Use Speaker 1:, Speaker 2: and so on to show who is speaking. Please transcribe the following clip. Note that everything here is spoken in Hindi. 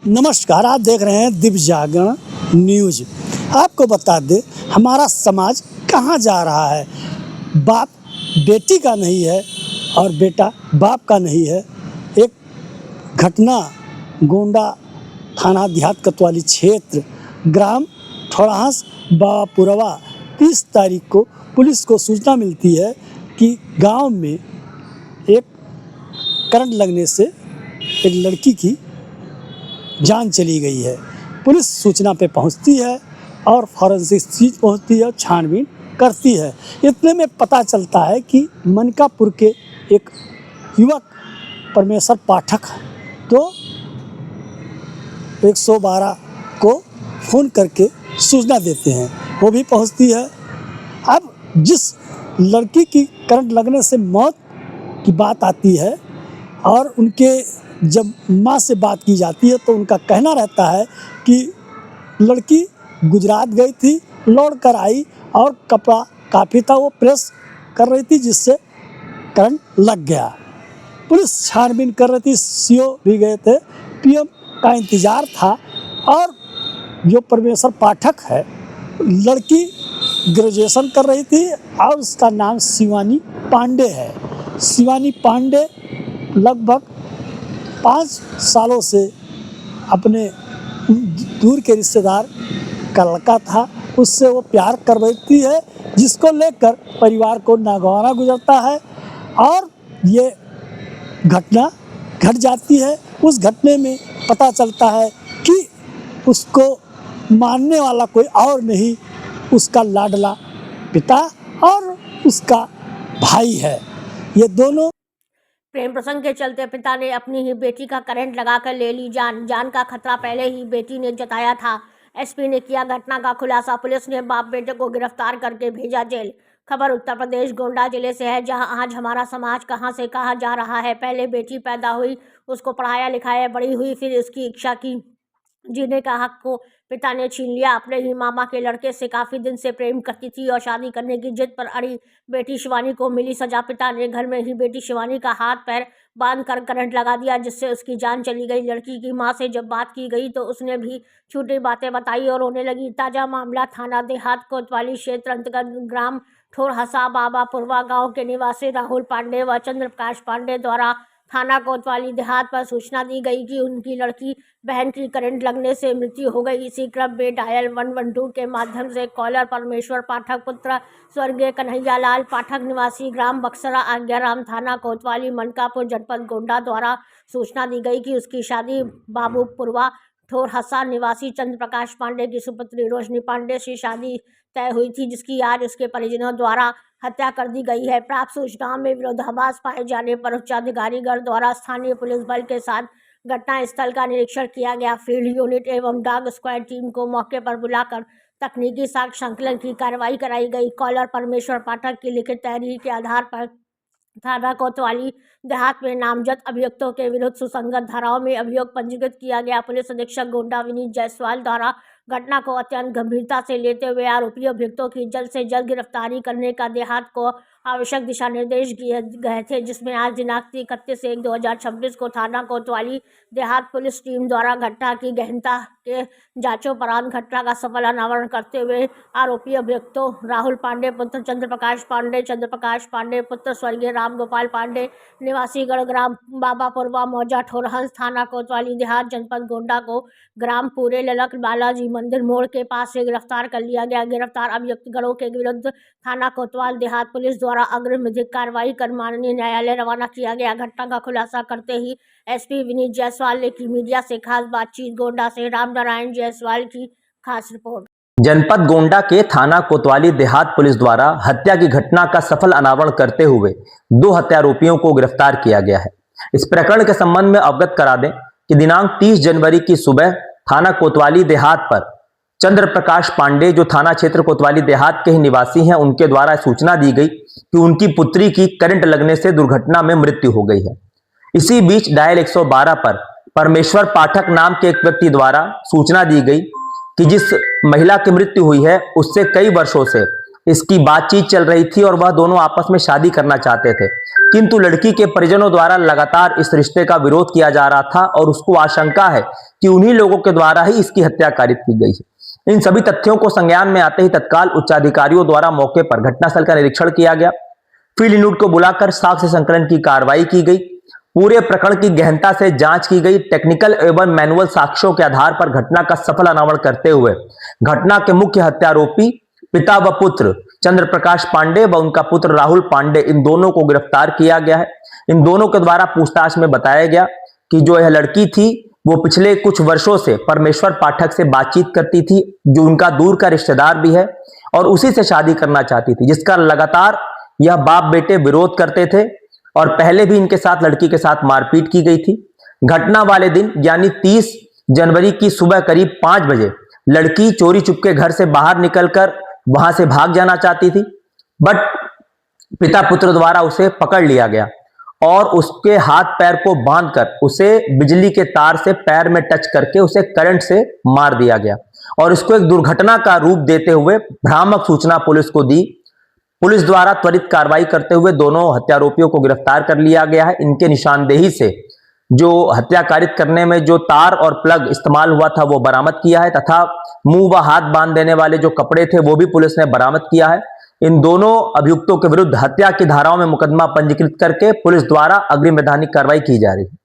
Speaker 1: नमस्कार, आप देख रहे हैं दिव्य जागरण न्यूज। आपको बता दें, हमारा समाज कहाँ जा रहा है। बाप बेटी का नहीं है और बेटा बाप का नहीं है। एक घटना गोंडा थाना देहात कोतवाली क्षेत्र ग्राम ठोड़ाहस बापुरवा 30 तारीख को पुलिस को सूचना मिलती है कि गांव में एक करंट लगने से एक लड़की की जान चली गई है। पुलिस सूचना पे पहुंचती है और फॉरेंसिक चीज पहुंचती है और छानबीन करती है। इतने में पता चलता है कि मनकापुर के एक युवक परमेश्वर पाठक तो 112 को फ़ोन करके सूचना देते हैं, वो भी पहुंचती है। अब जिस लड़की की करंट लगने से मौत की बात आती है और उनके जब माँ से बात की जाती है तो उनका कहना रहता है कि लड़की गुजरात गई थी, लौट कर आई और कपड़ा काफ़ी था, वो प्रेस कर रही थी जिससे करंट लग गया। पुलिस छानबीन कर रही थी, सीओ भी गए थे, पीएम का इंतज़ार था। और जो परमेश्वर पाठक है, लड़की ग्रेजुएशन कर रही थी और उसका नाम शिवानी पांडे है। शिवानी पांडे लगभग 5 सालों से अपने दूर के रिश्तेदार का लड़का था, उससे वो प्यार कर रही है, जिसको लेकर परिवार को नागवारा गुजरता है और ये घटना घट जाती है। उस घटने में पता चलता है कि उसको मारने वाला कोई और नहीं, उसका लाडला पिता और उसका भाई है। ये दोनों
Speaker 2: प्रेम प्रसंग के चलते पिता ने अपनी ही बेटी का करंट लगाकर ले ली जान। जान का खतरा पहले ही बेटी ने जताया था। एसपी ने किया घटना का खुलासा। पुलिस ने बाप बेटे को गिरफ्तार करके भेजा जेल। खबर उत्तर प्रदेश गोंडा जिले से है, जहां आज हमारा समाज कहां से कहां जा रहा है। पहले बेटी पैदा हुई, उसको पढ़ाया लिखाया, बड़ी हुई, फिर उसकी इच्छा की जीने का हक को पिता ने छीन लिया। अपने ही मामा के लड़के से काफ़ी दिन से प्रेम करती थी और शादी करने की जिद पर अड़ी बेटी शिवानी को मिली सजा। पिता ने घर में ही बेटी शिवानी का हाथ पैर बांध कर करंट लगा दिया, जिससे उसकी जान चली गई। लड़की की मां से जब बात की गई तो उसने भी छूटी बातें बताई और रोने लगी। ताज़ा मामला थाना देहात कोतवाली क्षेत्र अंतर्गत ग्राम ठोड़हसा बाबापुरवा गाँव के निवासी राहुल पांडे व चंद्र प्रकाश पांडे द्वारा थाना कोतवाली देहात पर सूचना दी गई कि उनकी लड़की बहन की करंट लगने से मृत्यु हो गई। इसी क्रम में डायल 112 के माध्यम से कॉलर परमेश्वर पाठक पुत्र स्वर्गीय कन्हैयालाल पाठक निवासी ग्राम बक्सरा आज्ञाराम थाना कोतवाली मनकापुर जनपद गोंडा द्वारा सूचना दी गई कि उसकी शादी बाबूपुरवा ठोड़हसा निवासी चंद्र प्रकाश पांडे की सुपुत्री रोशनी पांडे से शादी तय हुई थी, जिसकी आज उसके परिजनों द्वारा हत्या कर दी गई है। प्राप्त सूचनाओं में विरोधाभास पाए जाने पर उच्चाधिकारीगण द्वारा स्थानीय पुलिस बल के साथ घटना स्थल का निरीक्षण किया गया। फील्ड यूनिट एवं डॉग स्क्वाड टीम को मौके पर बुलाकर तकनीकी साक्ष्य संकलन की कार्रवाई कराई गई। कॉलर परमेश्वर पाठक की लिखित तहरीर के आधार पर थाना कोतवाली देहात में नामजद अभियुक्तों के विरुद्ध सुसंगत धाराओं में अभियोग पंजीकृत किया गया। पुलिस अधीक्षक गोंडा विनीत जायसवाल द्वारा घटना को अत्यंत गंभीरता से लेते हुए आरोपी अभियुक्तों की जल्द से जल्द गिरफ्तारी करने का देहात को आवश्यक दिशा निर्देश दिए गए थे, जिसमें आज दिनांक 31/1/2026 को थाना कोतवाली देहात पुलिस टीम द्वारा घटना की गहनता के जांचोपरांत घटना का सफल अनावरण करते हुए आरोपी अभियुक्तों राहुल पांडे पुत्र चंद्र प्रकाश पांडे पुत्र स्वर्गीय राम गोपाल पांडे निवासी गढ़ग्राम बाबापुरवा मौजा ठोरहंस थाना कोतवाली देहात जनपद गोंडा को ग्राम पूरे ललक बालाजी मंदिर मोड़ के पास से गिरफ्तार कर लिया गया। गिरफ्तार अभियुक्त गणों के विरुद्ध थाना कोतवाल देहात पुलिस द्वारा अग्रिम विधिक कार्रवाई कर माननीय न्यायालय रवाना किया गया। घटना का खुलासा करते ही एसपी विनीत जायसवाल ने की मीडिया से खास बातचीत। गोंडा से रामनारायण जायसवाल की खास रिपोर्ट।
Speaker 3: जनपद गोंडा के थाना कोतवाली देहात पुलिस द्वारा हत्या की घटना का सफल अनावरण करते हुए 2 हत्यारोपियों को गिरफ्तार किया गया है। इस प्रकरण के संबंध में अवगत करा दें कि दिनांक 30 जनवरी की सुबह थाना कोतवाली देहात पर चंद्र प्रकाश पांडे, जो थाना क्षेत्र कोतवाली देहात के ही निवासी हैं, उनके द्वारा सूचना दी गई कि उनकी पुत्री की करंट लगने से दुर्घटना में मृत्यु हो गई है। इसी बीच डायल 112 पर परमेश्वर पाठक नाम के एक व्यक्ति द्वारा सूचना दी गई कि जिस महिला की मृत्यु हुई है उससे कई वर्षों से इसकी बातचीत चल रही थी और वह दोनों आपस में शादी करना चाहते थे, किंतु लड़की के परिजनों द्वारा लगातार इस रिश्ते का विरोध किया जा रहा था और उसको आशंका है कि उन्हीं लोगों के द्वारा ही इसकी हत्या कारित की गई है। इन सभी तथ्यों को संज्ञान में आते ही तत्काल उच्चाधिकारियों द्वारा मौके पर घटनास्थल का निरीक्षण किया गया। फील्ड यूनिट को बुलाकर साक्ष्य संकलन की कार्रवाई की गई। पूरे प्रकरण की गहनता से जांच की गई। टेक्निकल एवं मैनुअल साक्ष्यों के आधार पर घटना का सफल अनावरण करते हुए घटना के मुख्य हत्यारोपी पिता व पुत्र चंद्र प्रकाश पांडे व उनका पुत्र राहुल पांडे, इन दोनों को गिरफ्तार किया गया है। इन दोनों के द्वारा पूछताछ में बताया गया कि जो यह लड़की थी वो पिछले कुछ वर्षों से परमेश्वर पाठक से बातचीत करती थी, जो उनका दूर का रिश्तेदार भी है, और उसी से शादी करना चाहती थी, जिसका लगातार यह बाप बेटे विरोध करते थे और पहले भी इनके साथ लड़की के साथ मारपीट की गई थी। घटना वाले दिन यानी 30 जनवरी की सुबह करीब 5 बजे लड़की चोरी चुपके घर से बाहर निकलकर वहां से भाग जाना चाहती थी, बट पिता पुत्र द्वारा उसे पकड़ लिया गया और उसके हाथ पैर को बांधकर उसे बिजली के तार से पैर में टच करके उसे करंट से मार दिया गया और इसको एक दुर्घटना का रूप देते हुए भ्रामक सूचना पुलिस को दी। पुलिस द्वारा त्वरित कार्रवाई करते हुए दोनों हत्यारोपियों को गिरफ्तार कर लिया गया है। इनके निशानदेही से जो हत्या कारित करने में जो तार और प्लग इस्तेमाल हुआ था वो बरामद किया है तथा मुंह व हाथ बांध देने वाले जो कपड़े थे वो भी पुलिस ने बरामद किया है। इन दोनों अभियुक्तों के विरुद्ध हत्या की धाराओं में मुकदमा पंजीकृत करके पुलिस द्वारा अग्रिम वैधानिक कार्रवाई की जा रही है।